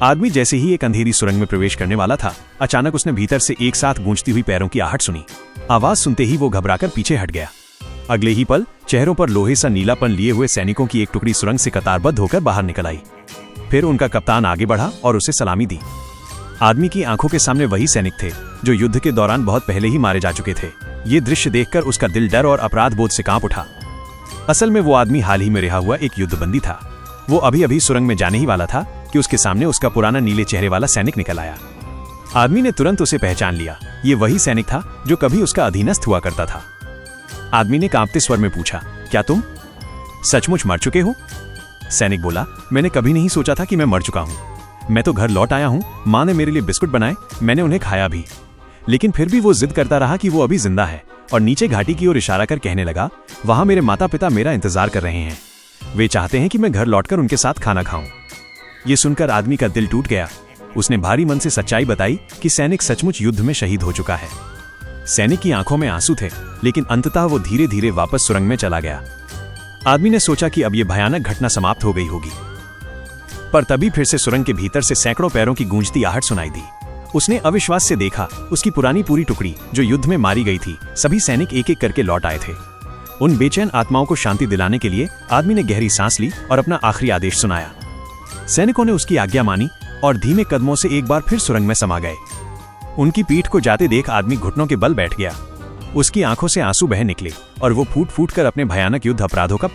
आदमी जैसे ही एक अंधेरी सुरंग में प्रवेश करने वाला था, अचानक उसने भीतर से एक साथ गूंजती हुई पैरों की आहट सुनी। आवाज सुनते ही वो घबराकर पीछे हट गया। अगले ही पल चेहरों पर लोहे सा नीलापन लिए हुए सैनिकों की एक टुकड़ी सुरंग से कतारबद्ध होकर बाहर निकल आई। फिर उनका कप्तान आगे बढ़ा और उसे सलामी दी। आदमी की आंखों के सामने वही सैनिक थे जो युद्ध के दौरान बहुत पहले ही मारे जा चुके थे। ये दृश्य देखकर उसका दिल डर और अपराध बोध से कांप उठा। असल में वो आदमी हाल ही में रिहा हुआ एक युद्धबंदी था। वो अभी अभी सुरंग में जाने ही वाला था कि उसके सामने उसका पुराना नीले चेहरे वाला सैनिक निकल आया। आदमी ने तुरंत उसे पहचान लिया। ये वही सैनिक था जो कभी उसका अधीनस्थ हुआ करता था। आदमी ने कांपते स्वर में पूछा, क्या तुम सचमुच मर चुके हो? सैनिक बोला, मैंने कभी नहीं सोचा था कि मैं मर चुका हूं। मैं तो घर लौट आया हूं। माँ ने मेरे लिए बिस्कुट बनाए, मैंने उन्हें खाया भी। लेकिन फिर भी वो जिद करता रहा कि वो अभी जिंदा है और नीचे घाटी की ओर इशारा कर कहने लगा, वहां मेरे माता पिता मेरा इंतजार कर रहे हैं। वे चाहते हैं कि मैं घर लौटकर उनके साथ खाना खाऊं। ये सुनकर आदमी का दिल टूट गया। उसने भारी मन से सच्चाई बताई कि सैनिक सचमुच युद्ध में शहीद हो चुका है। सैनिक की आंखों में आंसू थे, लेकिन अंततः वो धीरे धीरे वापस सुरंग में चला गया। आदमी ने सोचा कि अब ये भयानक घटना समाप्त हो गई होगी, पर तभी फिर से सुरंग के भीतर से सैकड़ों पैरों की गूंजती आहट सुनाई दी। उसने अविश्वास से देखा, उसकी पुरानी पूरी टुकड़ी जो युद्ध में मारी गई थी, सभी सैनिक एक एक करके लौट आए थे। उन बेचैन आत्माओं को शांति दिलाने के लिए आदमी ने गहरी सांस ली और अपना आखिरी आदेश सुनाया। सैनिकों ने उसकी आज्ञा मानी और धीमे कदमों से एक बार फिर सुरंग में समा गए। उनकी पीठ को जाते देख आदमी घुटनों के बल बैठ गया। उसकी आंखों से आंसू बह निकले और वो फूट फूट कर अपने भयानक युद्ध अपराधों का